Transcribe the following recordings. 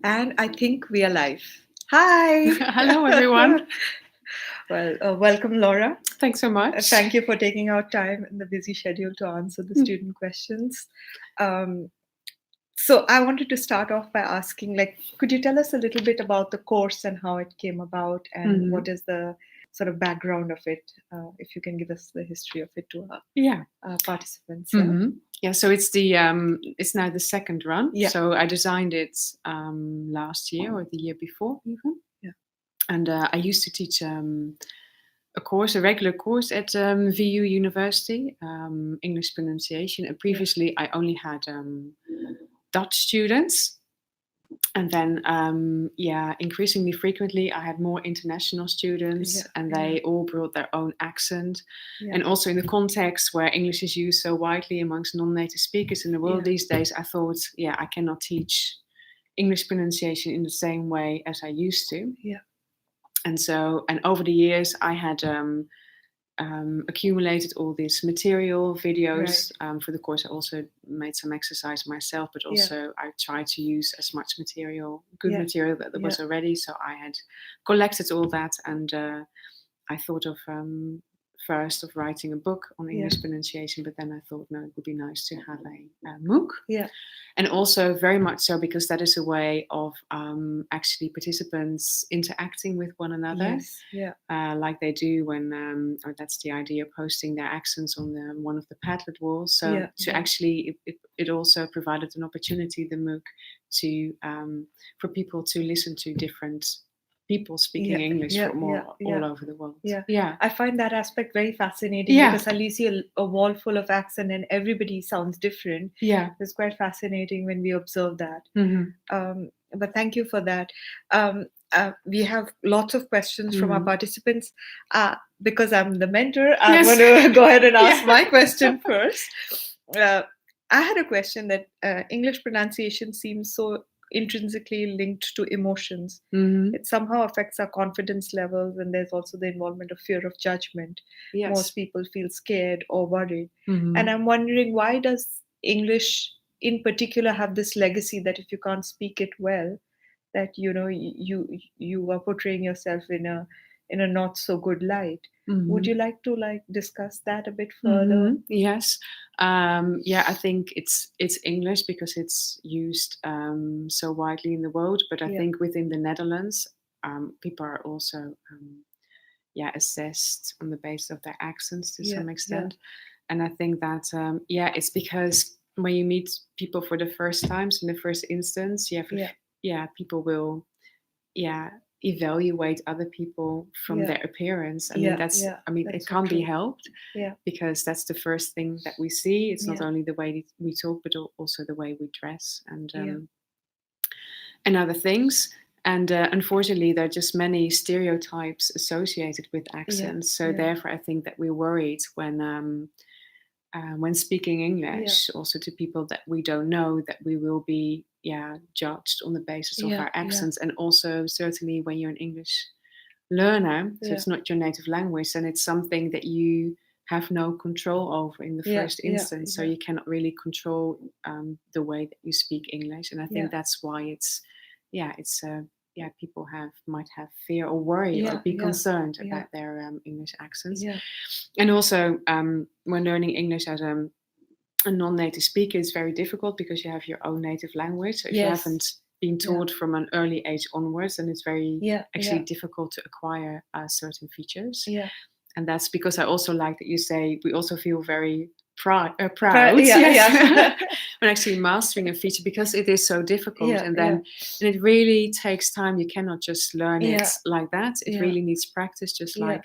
And I think we are live. Hi. Hello, everyone. Well, welcome, Laura. Thanks so much. Thank you for taking out time in the busy schedule to answer the student questions. So I wanted to start off by asking, could you tell us a little bit about the course and how it came about, and what is the sort of background of it? If you can give us the history of it to our participants. Yeah, so it's now the second run. Yeah. So I designed it last year or the year before even. Yeah. And I used to teach a regular course at VU University, English pronunciation. And previously I only had Dutch students. And then, increasingly frequently, I had more international students, and they all brought their own accent. And also in the context where English is used so widely amongst non-native speakers in the world these days, I thought, I cannot teach English pronunciation in the same way as I used to. Yeah. And so, and over the years, I had accumulated all this material, videos for the course. I also made some exercise myself, but also I tried to use as much material, material that there was already. So I had collected all that, and I thought of first of writing a book on English pronunciation, but then I thought, no, it would be nice to have a MOOC. Yeah. And also very much so because that is a way of actually participants interacting with one another. Yes. Yeah. Like they do when, or that's the idea, posting their accents on one of the Padlet walls. So actually, it also provided an opportunity, the MOOC, to for people to listen to different people speaking English from all over the world. Yeah. I find that aspect very fascinating because at least you see a wall full of accent and everybody sounds different. Yeah. It's quite fascinating when we observe that. Mm-hmm. But thank you for that. We have lots of questions from our participants. Because I'm the mentor, I'm going to go ahead and ask my question first. I had a question that English pronunciation seems so intrinsically linked to emotions. It somehow affects our confidence levels, and there's also the involvement of fear of judgment. Most people feel scared or worried. And I'm wondering, why does English in particular have this legacy that if you can't speak it well, that you are portraying yourself in a not so good light? Would you like to discuss that a bit further? Yes. I think it's English because it's used so widely in the world, but I think within the Netherlands, people are also assessed on the basis of their accents to some extent. And I think that it's because when you meet people for the first times in the first instance, people will evaluate other people from their appearance. I mean, it can't be helped because that's the first thing that we see. It's not only the way we talk, but also the way we dress and other things. And unfortunately, there are just many stereotypes associated with accents. So therefore, I think that we're worried when speaking English, also to people that we don't know, that we will be judged on the basis of our accents. And also certainly when you're an English learner, so it's not your native language, then it's something that you have no control over in the first instance. So you cannot really control the way that you speak English. And I think that's why it's people might have fear or worry or be concerned about their English accents. And also when learning English as a non-native speaker, it's very difficult because you have your own native language. So if you haven't been taught from an early age onwards, then it's very difficult to acquire certain features. And that's because I also like that you say we also feel very proud when actually mastering a feature, because it is so difficult. And it really takes time. You cannot just learn it like that. It really needs practice, just like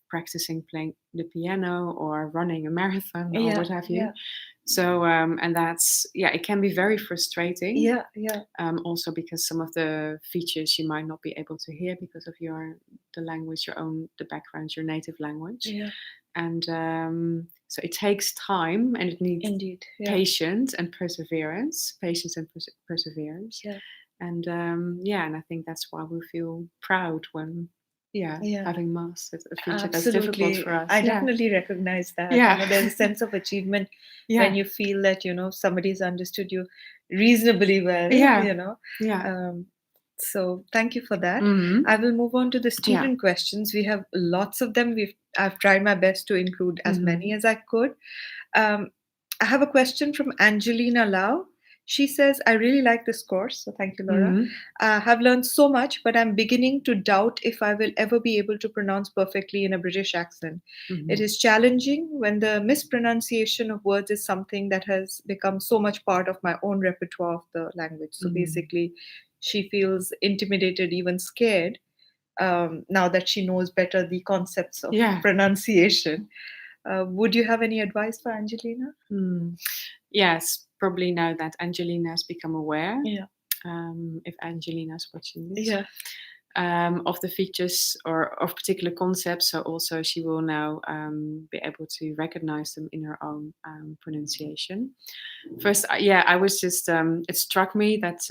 practicing playing the piano or running a marathon or what have you. So and that's it can be very frustrating. Also because some of the features you might not be able to hear because of the language, the background, your native language. And so it takes time, and it needs patience and perseverance. And and I think that's why we feel proud when having mastered a feature that's difficult for us. I definitely recognize that. There's a sense of achievement when you feel that somebody's understood you. reasonably well. Yeah. So thank you for that. Mm-hmm. I will move on to the student questions. We have lots of them. I've tried my best to include as many as I could. I have a question from Angelina Lau. She says, I really like this course. So thank you, Laura. I have learned so much, but I'm beginning to doubt if I will ever be able to pronounce perfectly in a British accent. It is challenging when the mispronunciation of words is something that has become so much part of my own repertoire of the language. So basically, she feels intimidated, even scared, now that she knows better the concepts of pronunciation. Would you have any advice for Angelina? Yes, probably now that Angelina has become aware. If Angelina's watching this. Of the features or of particular concepts, so also she will now be able to recognize them in her own pronunciation. First, I was just it struck me that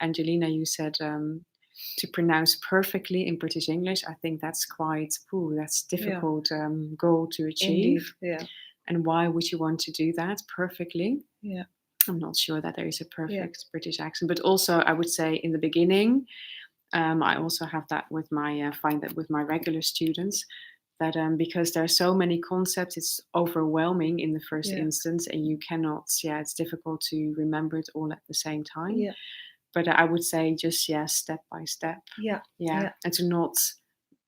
Angelina, you said to pronounce perfectly in British English. I think that's quite that's difficult goal to achieve. Indeed, and why would you want to do that perfectly? I'm not sure that there is a perfect British accent, but also I would say in the beginning. I also have that with find that with my regular students, that because there are so many concepts, it's overwhelming in the first instance, and you cannot, it's difficult to remember it all at the same time. But I would say just step by step. And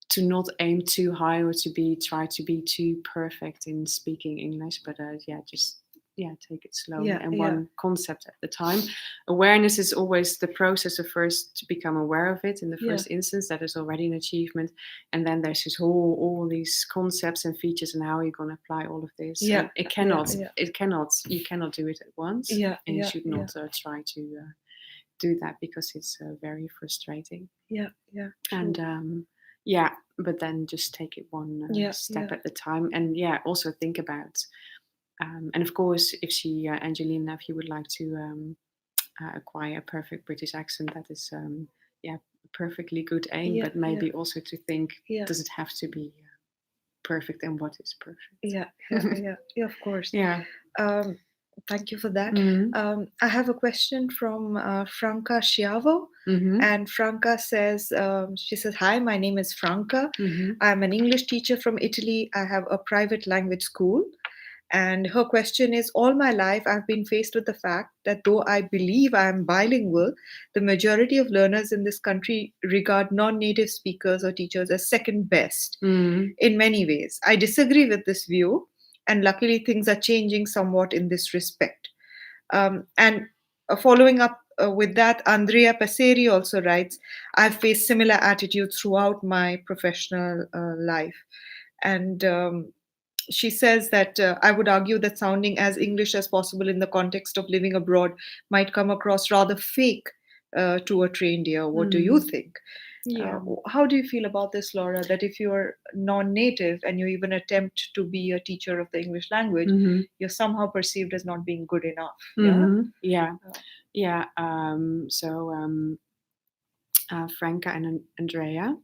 to not aim too high or try to be too perfect in speaking English, but just take it slowly and one concept at the time. Awareness is always the process of first to become aware of it in the first instance. That is already an achievement, and then there's just all these concepts and features, and how are you going to apply all of this? And you cannot do it at once, and you should not try to do that, because it's very frustrating. And but then just take it one step at the time, and also think about. And of course, if Angelina, if you would like to acquire a perfect British accent, that is, a perfectly good aim. But maybe also to think, does it have to be perfect, and what is perfect? Of course. Thank you for that. Mm-hmm. I have a question from Franca Schiavo. Mm-hmm. And Franca says, she says, hi, my name is Franca. Mm-hmm. I'm an English teacher from Italy. I have a private language school. And her question is, all my life I've been faced with the fact that though I believe I am bilingual, the majority of learners in this country regard non-native speakers or teachers as second best in many ways. I disagree with this view, and luckily things are changing somewhat in this respect. And following up with that, Andrea Passeri also writes, I've faced similar attitudes throughout my professional life. And she says that I would argue that sounding as English as possible in the context of living abroad might come across rather fake to a trained ear. What do you think? How do you feel about this, Laura, that if you're non-native and you even attempt to be a teacher of the English language, you're somehow perceived as not being good enough? So Franca and Andrea,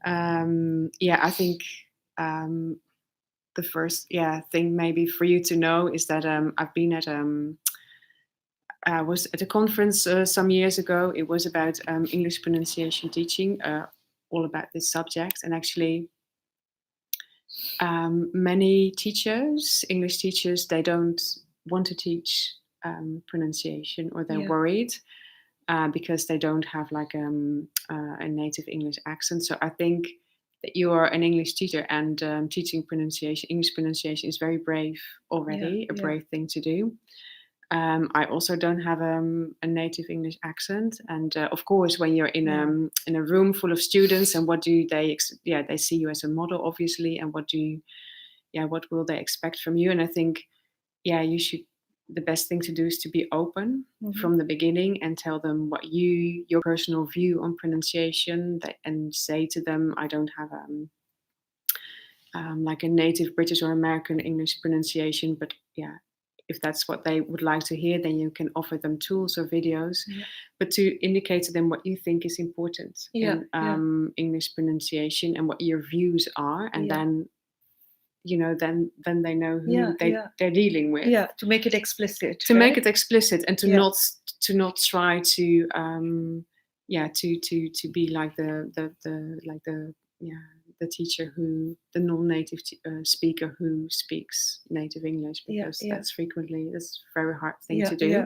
I think the first thing maybe for you to know is that I've been at I was at a conference some years ago. It was about English pronunciation teaching, all about this subject. And actually, many teachers, English teachers, they don't want to teach pronunciation, or they're worried because they don't have like a native English accent. So I think that you are an English teacher, and teaching English pronunciation is very brave already, a brave thing to do. I also don't have a native English accent, and of course, when you're in a room full of students, and what do they they see you as a model, obviously, and what will they expect from you? And I think you should. The best thing to do is to be open from the beginning and tell them what your personal view on pronunciation, and say to them, I don't have like a native British or American English pronunciation, but if that's what they would like to hear, then you can offer them tools or videos, but to indicate to them what you think is important in English pronunciation and what your views are, and then then they know who they're dealing with. To make it explicit. Make it explicit, and to not to not try to to be like the teacher the non-native speaker who speaks native English, because that's a very hard thing to do.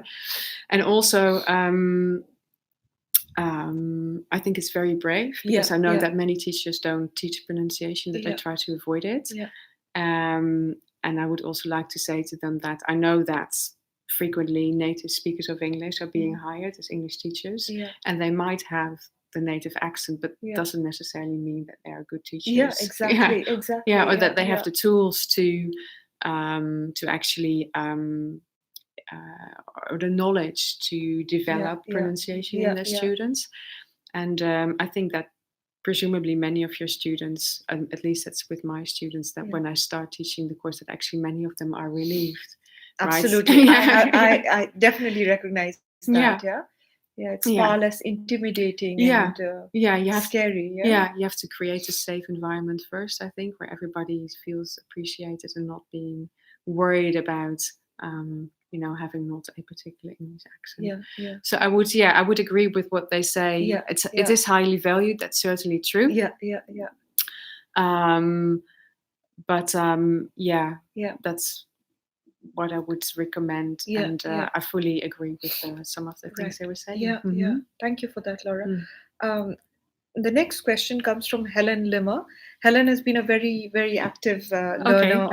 And also I think it's very brave, because I know that many teachers don't teach pronunciation, that they try to avoid it. And I would also like to say to them that I know that frequently native speakers of English are being hired as English teachers, and they might have the native accent, but doesn't necessarily mean that they are good teachers. Exactly. Or that they have the tools to actually or the knowledge to develop pronunciation in their students. And I think that presumably many of your students, at least that's with my students, that when I start teaching the course, that actually many of them are relieved. Absolutely. Right? I definitely recognize that. It's far less intimidating and you have scary. You have to create a safe environment first, I think, where everybody feels appreciated and not being worried about having not a particular English accent. So I would agree with what they say. It is highly valued. That's certainly true. But that's what I would recommend. And I fully agree with some of the things they were saying. Thank you for that, Laura. The next question comes from Helen Limmer. Helen has been a very, very active learner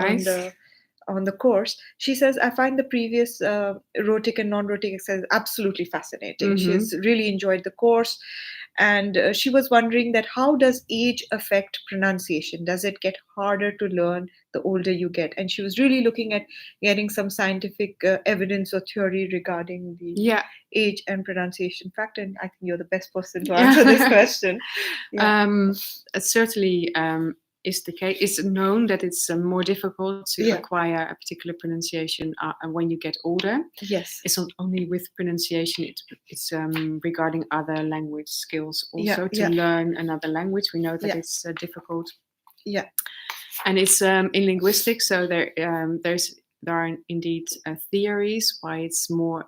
on the course. She says, I find the previous rhotic and non-rhotic exercise absolutely fascinating. She's really enjoyed the course. And she was wondering that how does age affect pronunciation? Does it get harder to learn the older you get? And she was really looking at getting some scientific evidence or theory regarding the age and pronunciation factor. And I think you're the best person to answer this question. It certainly is the case. It's known that it's more difficult to acquire a particular pronunciation when you get older. Yes. It's not only with pronunciation, it's regarding other language skills also. To learn another language, we know that it's difficult. And it's in linguistics, so there are indeed theories why it's more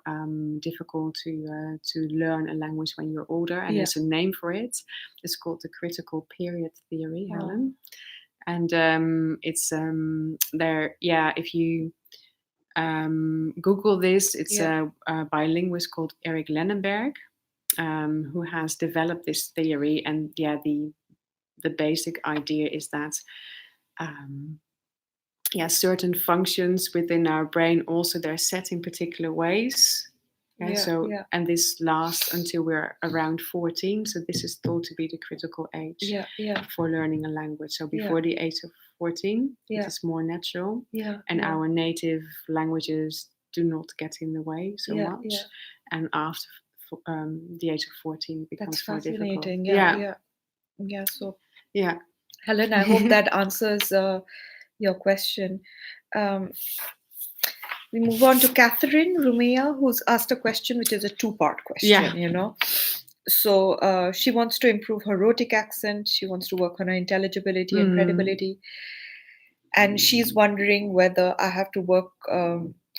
difficult to learn a language when you're older, and there's a name for it. It's called the critical period theory, Helen. And it's there. If you Google this, it's by a linguist called Eric Lennenberg, who has developed this theory. And the basic idea is that certain functions within our brain also, they're set in particular ways. And this lasts until we're around 14. So this is thought to be the critical age for learning a language. So before the age of 14, it is more natural. And our native languages do not get in the way so much. And after the age of 14, it becomes more difficult. Helen, I hope that answers your question. We move on to Catherine Rumea, who's asked a question which is a two-part question, So she wants to improve her rhotic accent. She wants to work on her intelligibility and credibility. And she's wondering whether I have to work.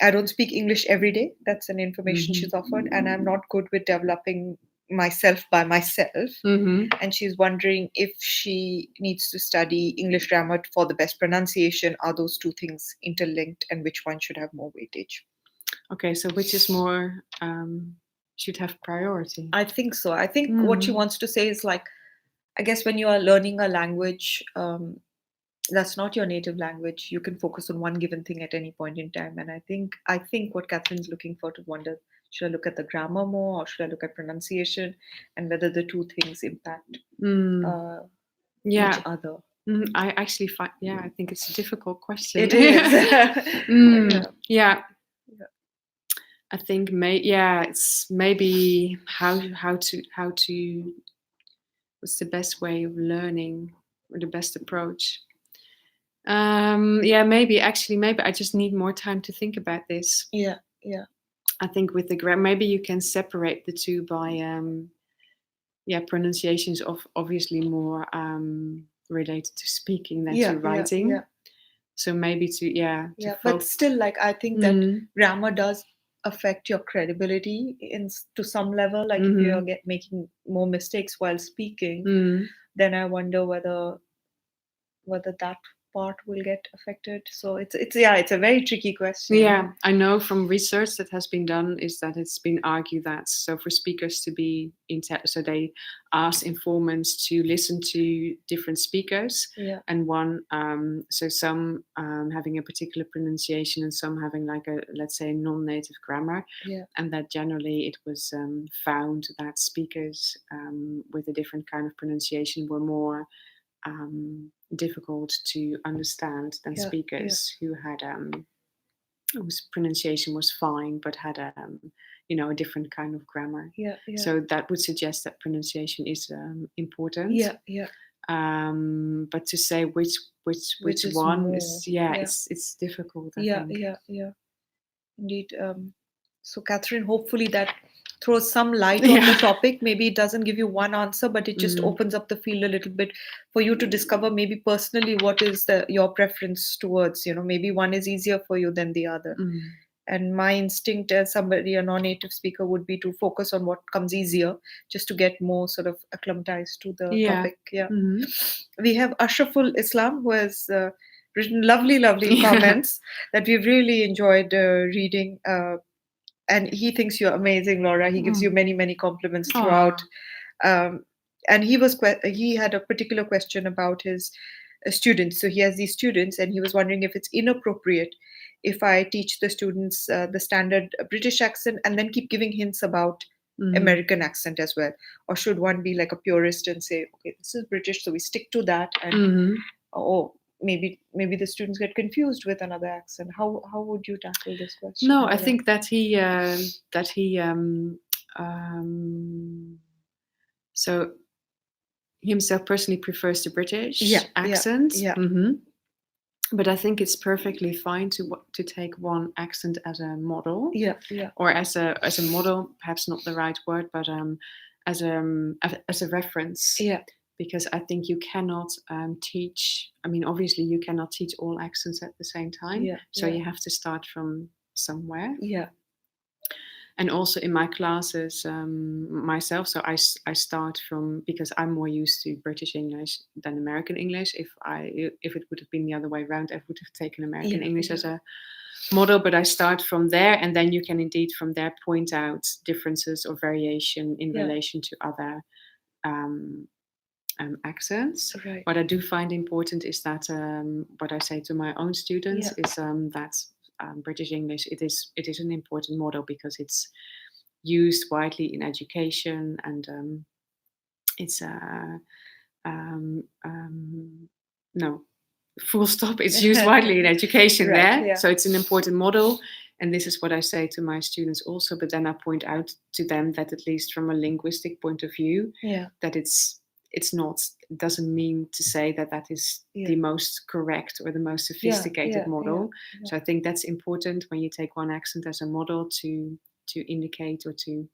I don't speak English every day. That's an information she's offered. And I'm not good with developing myself by myself. And she's wondering if she needs to study English grammar for the best pronunciation. Are those two things interlinked, and which one should have more weightage? Okay, so which is more should have priority? I think so. I think what she wants to say is, like, I guess when you are learning a language that's not your native language, you can focus on one given thing at any point in time. And I think what Catherine's looking for, to wonder, should I look at the grammar more, or should I look at pronunciation, and whether the two things impact each other? I actually find, I think it's a difficult question. It is. I think it's maybe how to what's the best way of learning, or the best approach. Maybe I just need more time to think about this. I think with the grammar, maybe you can separate the two by pronunciations of obviously more related to speaking than to writing. So maybe but still, like, I think that grammar does affect your credibility to some level. Like if you're making more mistakes while speaking, then I wonder whether that part will get affected. So it's a very tricky question. Yeah, I know from research that has been done is that it's been argued that so for speakers to be so they ask informants to listen to different speakers, and one so some having a particular pronunciation and some having like a, let's say, non-native grammar, and that generally it was found that speakers with a different kind of pronunciation were more difficult to understand than speakers who had whose pronunciation was fine but had a different kind of grammar. So that would suggest that pronunciation is important. But to say which one more. It's difficult. I think. Indeed. So Catherine, hopefully that throws some light on the topic. Maybe it doesn't give you one answer, but it just opens up the field a little bit for you to discover maybe personally what is your preference towards. Maybe one is easier for you than the other. And my instinct as somebody, a non-native speaker, would be to focus on what comes easier, just to get more sort of acclimatized to the topic. We have Ashraful Islam, who has written lovely comments that we've really enjoyed reading. And he thinks you're amazing, Laura. He gives you many compliments throughout. And he had a particular question about his students. So he has these students, and he was wondering if it's inappropriate if I teach the students the standard British accent and then keep giving hints about American accent as well. Or should one be like a purist and say, okay, this is British, so we stick to that, and maybe the students get confused with another accent. How would you tackle this question? No, I think that he so himself personally prefers the British accent. But I think it's perfectly fine to take one accent as a model. Or as a model, perhaps not the right word, but as a reference. Because I think you cannot teach. I mean, obviously, you cannot teach all accents at the same time. So you have to start from somewhere. And also in my classes myself, so I start from, because I'm more used to British English than American English. If it would have been the other way around, I would have taken American English as a model. But I start from there, and then you can indeed from there point out differences or variation in relation to other accents. What I do find important is that what I say to my own students is that British English, it is an important model because it's used widely in education, and it's no, full stop, it's used widely in education there. So it's an important model, and this is what I say to my students also, but then I point out to them that at least from a linguistic point of view, that it doesn't mean to say that is the most correct or the most sophisticated model. So I think that's important when you take one accent as a model to indicate or to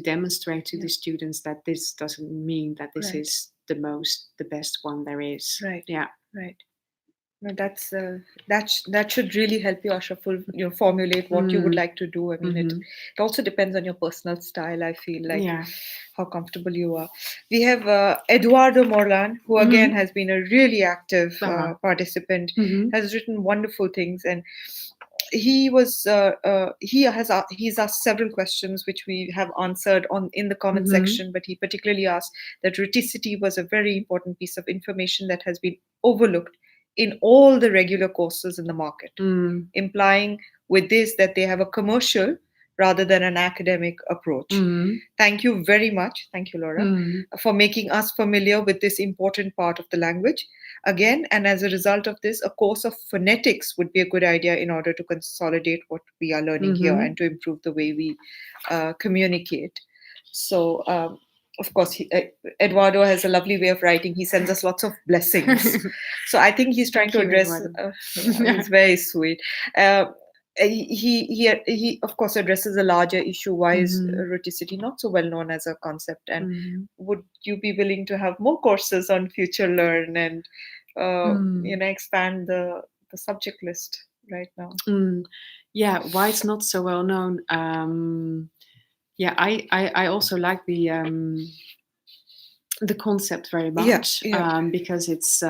demonstrate to the students that this doesn't mean that this is the best one there is. No, that should really help you, Ashraful, formulate what you would like to do. I mean, it also depends on your personal style, I feel like, how comfortable you are. We have Eduardo Morlan, who again has been a really active participant, has written wonderful things, and he's asked several questions which we have answered in the comment section, but he particularly asked that rheticity was a very important piece of information that has been overlooked in all the regular courses in the market, implying with this that they have a commercial rather than an academic approach. Thank you very much. Thank you, Laura, for making us familiar with this important part of the language. Again, and as a result of this, a course of phonetics would be a good idea in order to consolidate what we are learning here and to improve the way we communicate. So, of course, Eduardo has a lovely way of writing. He sends us lots of blessings. So I think he's trying to address. It's very sweet. He of course addresses a larger issue. Why is rheticity not so well known as a concept? And would you be willing to have more courses on Future Learn and expand the subject list right now? why it's not so well known. I also like the concept very much, because it's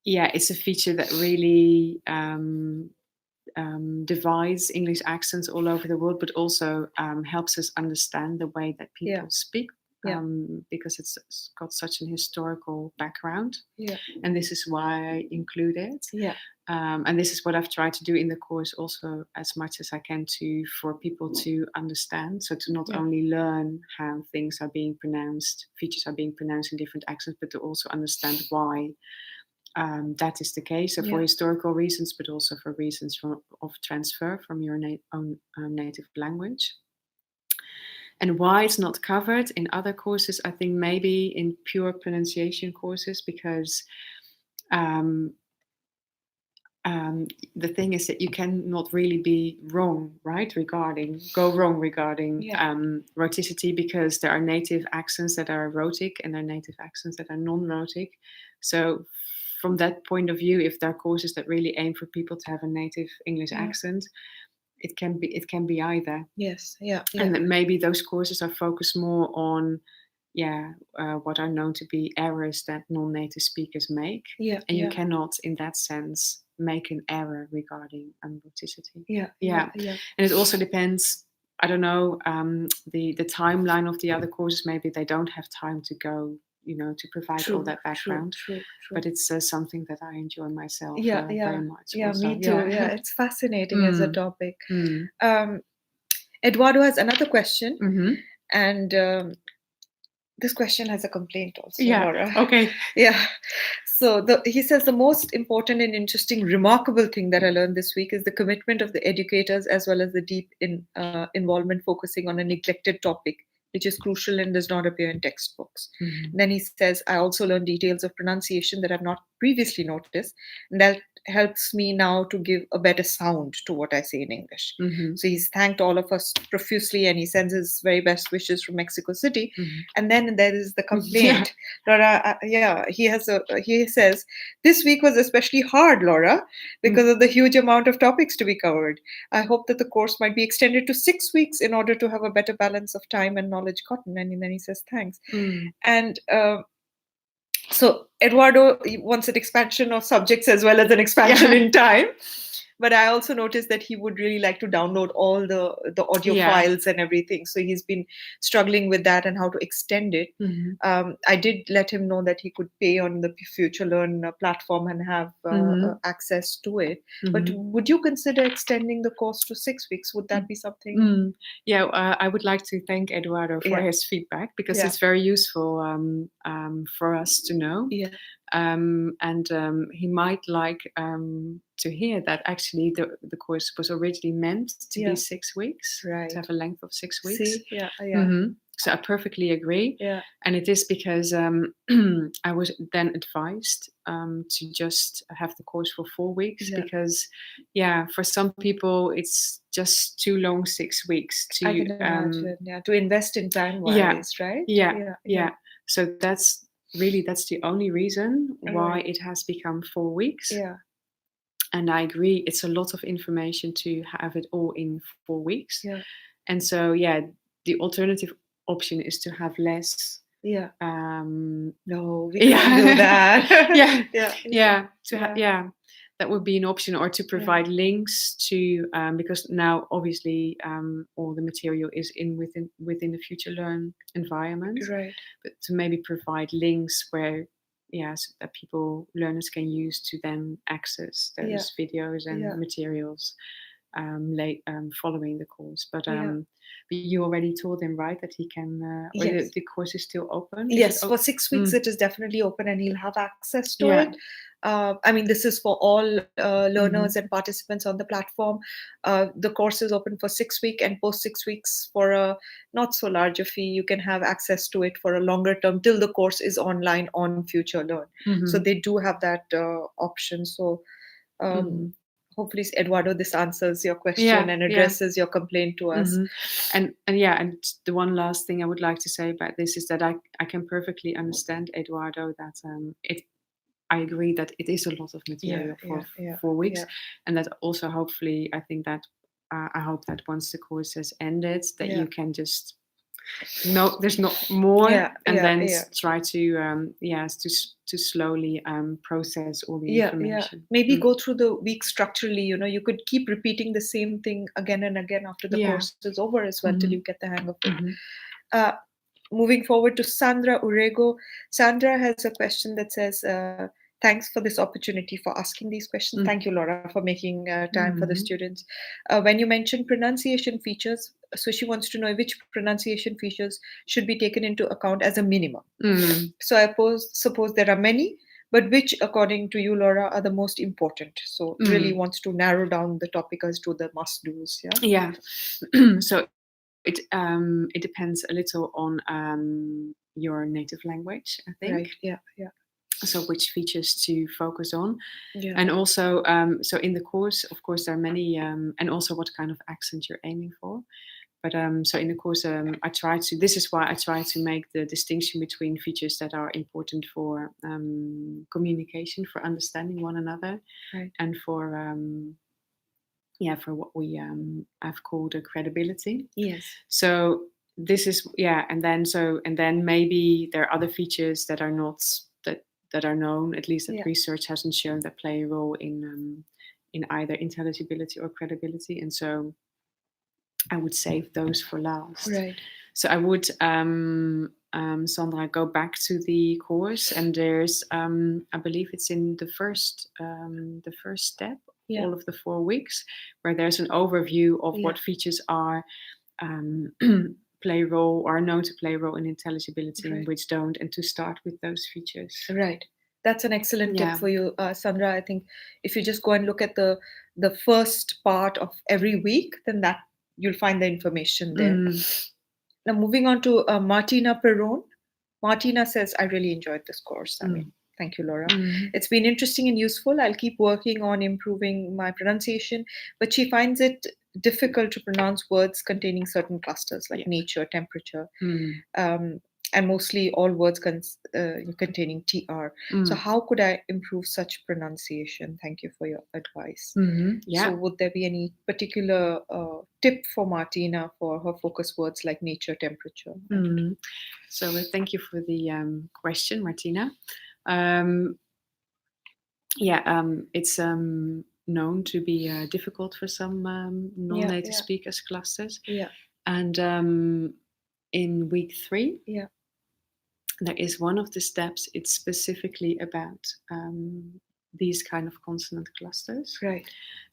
it's a feature that really divides English accents all over the world, but also helps us understand the way that people speak, because it's got such an historical background. And this is why I include it. And this is what I've tried to do in the course also, as much as I can, for people to understand. So to not only learn how things are being pronounced, features are being pronounced in different accents, but to also understand why that is the case. So for historical reasons, but also for reasons of transfer from your own native language. And why it's not covered in other courses, I think maybe in pure pronunciation courses, because the thing is that you cannot really be wrong, right? Regarding rhoticity, because there are native accents that are rhotic and there are native accents that are non-rhotic. So from that point of view, if there are courses that really aim for people to have a native English accent, it can be either. And then maybe those courses are focused more on what are known to be errors that non-native speakers make. And you cannot, in that sense, make an error regarding rhoticity. And it also depends, I don't know, the timeline of the other courses. Maybe they don't have time to go, to provide all that background. True. But it's something that I enjoy myself very much. Also. Me too. It's fascinating as a topic. Eduardo has another question, and this question has a complaint also, Laura. Okay. So he says the most important and interesting, remarkable thing that I learned this week is the commitment of the educators, as well as the deep involvement focusing on a neglected topic, which is crucial and does not appear in textbooks. Then he says, I also learned details of pronunciation that I've not previously noticed, and that helps me now to give a better sound to what I say in English. So he's thanked all of us profusely, and he sends his very best wishes from Mexico City. And then there is the complaint. Laura, he says, this week was especially hard, Laura, because of the huge amount of topics to be covered. I hope that the course might be extended to 6 weeks in order to have a better balance of time and knowledge gotten. And then he says, thanks. And so Eduardo wants an expansion of subjects as well as an expansion in time. But I also noticed that he would really like to download all the audio files and everything. So he's been struggling with that and how to extend it. I did let him know that he could pay on the Future Learn platform and have access to it. But would you consider extending the course to 6 weeks? Would that be something? I would like to thank Eduardo for his feedback, because it's very useful for us to know. And he might like to hear that actually the course was originally meant to be 6 weeks, to have a length of 6 weeks. So I perfectly agree. And it is because I was then advised to just have the course for 4 weeks, because for some people it's just too long, 6 weeks to I can imagine, to invest in time wise, right? So that's the only reason why it has become 4 weeks. And I agree, it's a lot of information to have it all in 4 weeks. And so the alternative option is to have less. No, we can't do that. That would be an option, or to provide links to, because now obviously all the material is within the Future Learn environment, but to maybe provide links where so that learners can use to then access those videos and materials following the course. But you already told him, right, that he can, the course is still open? Yes, for 6 weeks it is definitely open, and he'll have access to it. I mean, this is for all learners and participants on the platform. The course is open for 6 weeks, and post 6 weeks, for a not so large a fee, you can have access to it for a longer term till the course is online on Future Learn. So they do have that option. So hopefully, Eduardo, this answers your question and addresses your complaint to us. And the one last thing I would like to say about this is that I can perfectly understand, Eduardo, that I agree that it is a lot of material for 4 weeks, and that also hopefully I think that I hope that once the course has ended, that you can just there's not more, and then try to slowly process all the information. Maybe go through the week structurally. You could keep repeating the same thing again and again after the course is over as well, till you get the hang of it. Moving forward to Sandra Urego. Sandra has a question that says, thanks for this opportunity for asking these questions. Thank you, Laura, for making time for the students. When you mentioned pronunciation features, so she wants to know which pronunciation features should be taken into account as a minimum. So I suppose there are many, but which, according to you, Laura, are the most important? So really wants to narrow down the topic as to the must-dos. Yeah. So it depends a little on your native language, I think. Right. Yeah. So which features to focus on, and also so in the course, of course, there are many, and also what kind of accent you're aiming for. But so in the course, this is why I try to make the distinction between features that are important for communication, for understanding one another, and for what we have called a credibility. Yes. So this is and then maybe there are other features that are not that are known, at least that research hasn't shown, that play a role in either intelligibility or credibility, and so I would save those for last. Right. So I would, Sandra, go back to the course, and there's, I believe it's in the first step, all of the 4 weeks, where there's an overview of what features are play a role, or are known to play a role in intelligibility, and which don't, and to start with those features. Right. That's an excellent tip for you, Sandra. I think if you just go and look at the first part of every week, then that you'll find the information there. Now, moving on to Martina Perron. Martina says, I really enjoyed this course. I mean, thank you, Laura. It's been interesting and useful. I'll keep working on improving my pronunciation, but she finds it difficult to pronounce words containing certain clusters like nature, temperature, and mostly all words containing TR. So how could I improve such pronunciation? Thank you for your advice. So would there be any particular tip for Martina for her focus words like nature, temperature? So thank you for the question, Martina. It's known to be difficult for some non-native speakers clusters. And in week 3, there is one of the steps. It's specifically about these kind of consonant clusters. Right.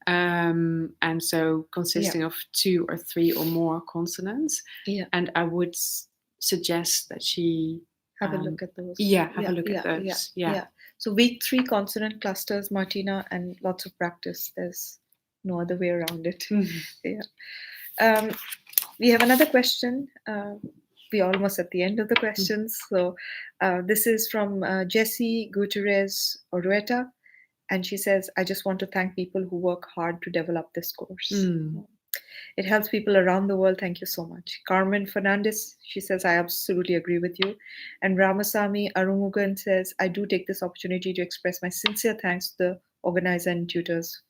And so consisting of 2 or 3 or more consonants. And I would suggest that she have a look at those. Have a look at those. So week 3 consonant clusters, Martina, and lots of practice. There's no other way around it. We have another question. We're almost at the end of the questions. So this is from Jessie Gutierrez Orueta. And she says, I just want to thank people who work hard to develop this course. It helps people around the world. Thank you so much. Carmen Fernandez, she says, I absolutely agree with you. And Ramasamy Arumugan says, I do take this opportunity to express my sincere thanks to the organizer and tutors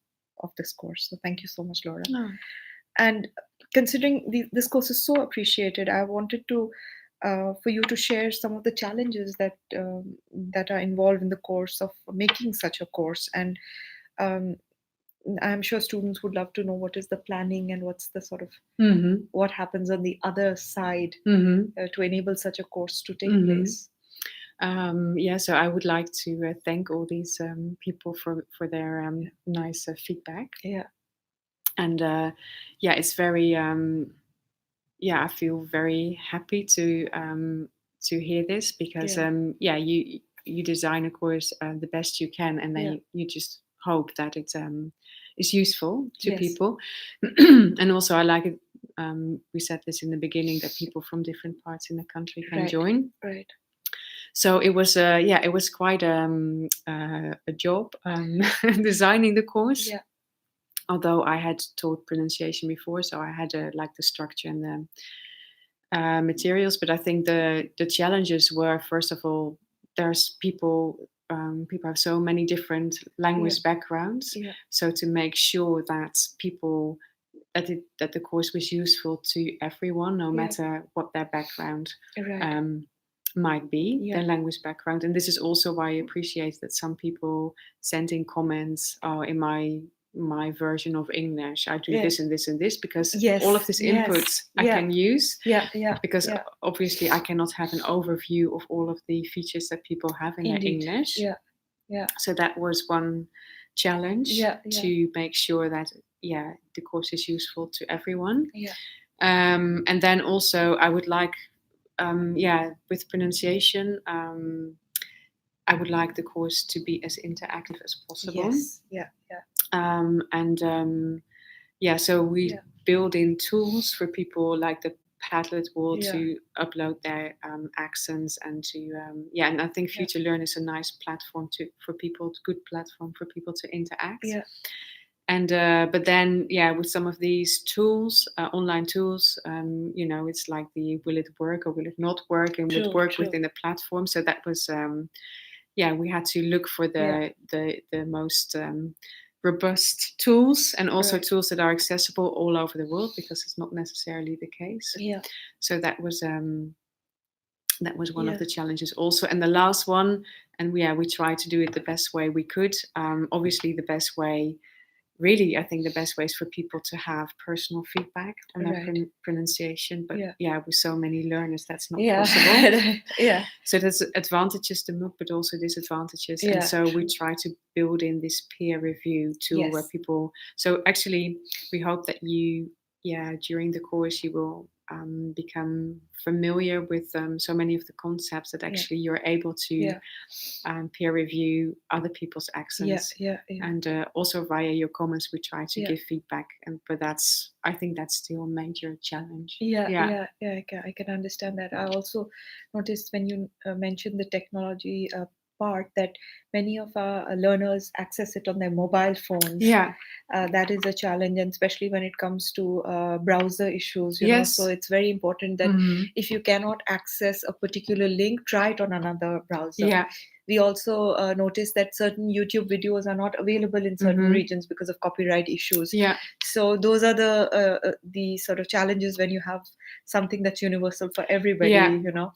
of this course. So thank you so much, Laura. And considering this course is so appreciated, I wanted to for you to share some of the challenges that are involved in the course of making such a course. And I'm sure students would love to know what is the planning and what's the sort of what happens on the other side to enable such a course to take place. So I would like to thank all these people for their nice feedback. And it's very I feel very happy to hear this, because you design a course the best you can, and then you just hope that it is useful to people. And also I like it, we said this in the beginning, that people from different parts in the country can join. So it was quite a job designing the course. Although I had taught pronunciation before, so I had the structure and the materials. But I think the challenges were, first of all, there's people people have so many different language backgrounds. So to make sure that people that the course was useful to everyone, no matter what their background might be, their language background. And this is also why I appreciate that some people send in comments, in my version of English, I do this and this and this, because all of this input I can use. Because obviously I cannot have an overview of all of the features that people have in their English. So that was one challenge, to make sure that the course is useful to everyone. And then also I would like, with pronunciation, I would like the course to be as interactive as possible. So we build in tools for people like the Padlet wall to upload their accents, and to and I think Future Learn is a nice platform good platform for people to interact. And but then with some of these tools, online tools, it's like will it work or will it not work, and will it work within the platform? So that was we had to look for the most robust tools, and also tools that are accessible all over the world, because it's not necessarily the case. So that was one of the challenges also. And the last one, and we tried to do it the best way we could. Obviously the best way, really, I think the best way is for people to have personal feedback on their pronunciation. But with so many learners, that's not possible. So there's advantages to MOOC, but also disadvantages. And so we try to build in this peer review tool where people. So actually, we hope that you, during the course, you will become familiar with so many of the concepts that actually you're able to peer review other people's accents. And also via your comments, we try to give feedback. But I think that's still a major challenge. I can understand that. I also noticed when you mentioned the technology part, that many of our learners access it on their mobile phones. That is a challenge, and especially when it comes to browser issues, you know. So it's very important that if you cannot access a particular link, try it on another browser. We also noticed that certain YouTube videos are not available in certain regions because of copyright issues. So those are the sort of challenges when you have something that's universal for everybody, you know.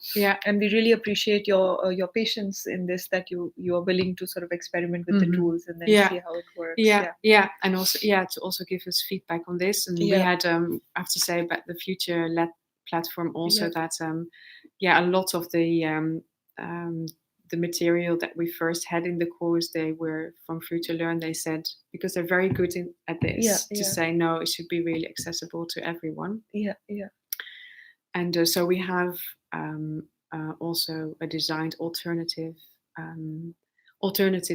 And we really appreciate your patience in this, that you are willing to sort of experiment with the tools and then see how it works. And also to also give us feedback on this. And we had I have to say about the Future Lab platform also that a lot of the material that we first had in the course, they were from Future Learn. They said, because they're very good at this, to say no, it should be really accessible to everyone. And so we have also designed alternatives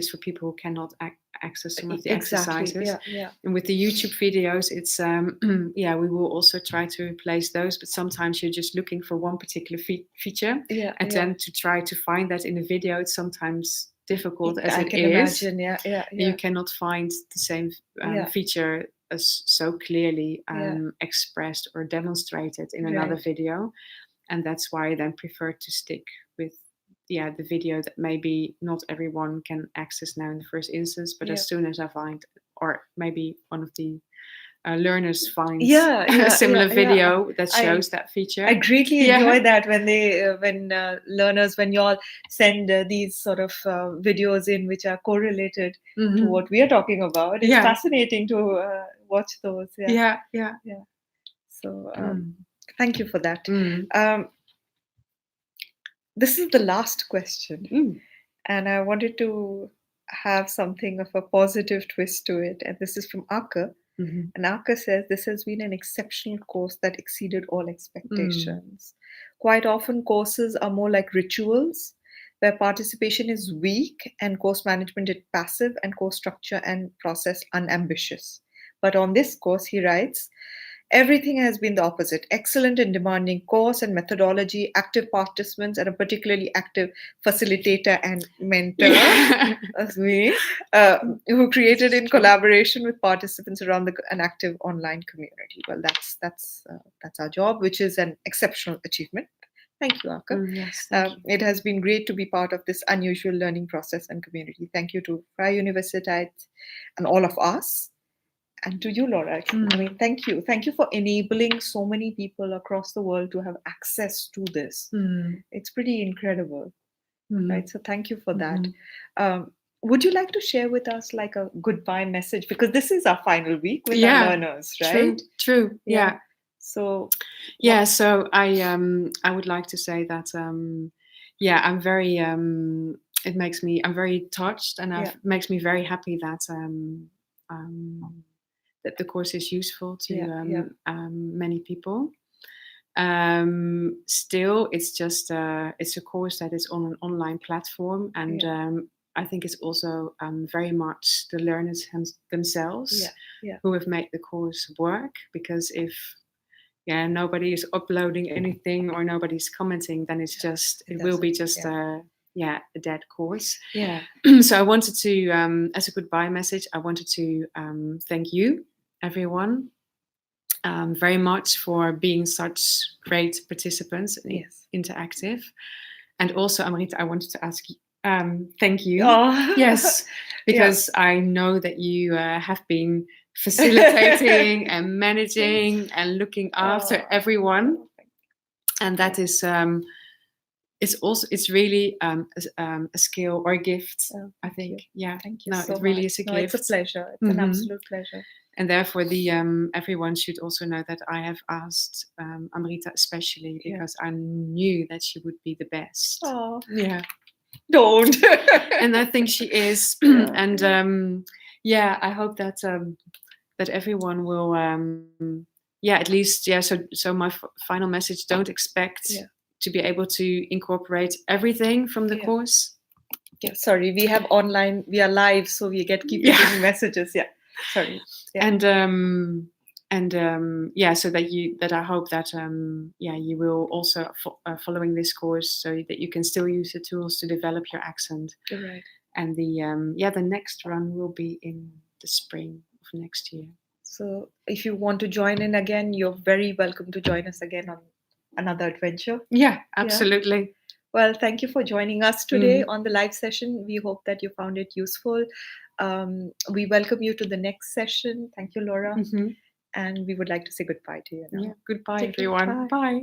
for people who cannot access some of the exercises. And with the YouTube videos, it's we will also try to replace those, but sometimes you're just looking for one particular feature, and then to try to find that in a video, it's sometimes difficult as it is. Imagine, You cannot find the same feature as so clearly expressed or demonstrated in another video, and that's why I then prefer to stick with the video that maybe not everyone can access now in the first instance, but as soon as I find, or maybe one of the learners finds a similar video that shows that feature. I greatly enjoy that when they learners, when you all send these sort of videos in which are correlated to what we are talking about. It's fascinating to watch those. So thank you for that. This is the last question, and I wanted to have something of a positive twist to it. And this is from Aka. And Aka says, this has been an exceptional course that exceeded all expectations. Quite often, courses are more like rituals, where participation is weak and course management is passive and course structure and process unambitious. But on this course, he writes, everything has been the opposite. Excellent and demanding course and methodology, active participants, and a particularly active facilitator and mentor, as me, who created in collaboration with participants around an active online community. Well, that's our job, which is an exceptional achievement. Thank you, Aka. Yes, thank you. It has been great to be part of this unusual learning process and community. Thank you to Vrije Universiteit and all of us. And to you, Laura. I mean, thank you. Thank you for enabling so many people across the world to have access to this. It's pretty incredible, right? So thank you for that. Would you like to share with us like a goodbye message? Because this is our final week with our learners, right? True. Yeah. So so I would like to say that I'm very I'm very touched, and it makes me very happy that that the course is useful to many people. Still, it's just it's a course that is on an online platform, and I think it's also very much the learners themselves who have made the course work, because if nobody is uploading anything or nobody's commenting, then it will be just a dead course. So I wanted to, as a goodbye message, I wanted to thank you, everyone, very much for being such great participants and interactive. And also, Amrita, I wanted to ask you, thank you. Yes, because I know that you have been facilitating and managing and looking after everyone, and that is it's really a skill or a gift. I think. Thank you. It really is a gift. It's a pleasure. It's an absolute pleasure. And therefore, everyone should also know that I have asked Amrita especially because I knew that she would be the best. Oh, yeah. Don't. And I think she is. And I hope that that everyone will. At least. So my final message: don't expect to be able to incorporate everything from the course. Yeah. Sorry, we have online. We are live, so we keep getting messages. Yeah. Sorry. And so that I hope that you will also following this course, so that you can still use the tools to develop your accent. Right. And the next run will be in the spring of next year. So if you want to join in again, you're very welcome to join us again on another adventure. Yeah, absolutely. Yeah. Well, thank you for joining us today on the live session. We hope that you found it useful. We welcome you to the next session. Thank you, Laura. And we would like to say goodbye to you now. Yeah, goodbye, everyone. Bye.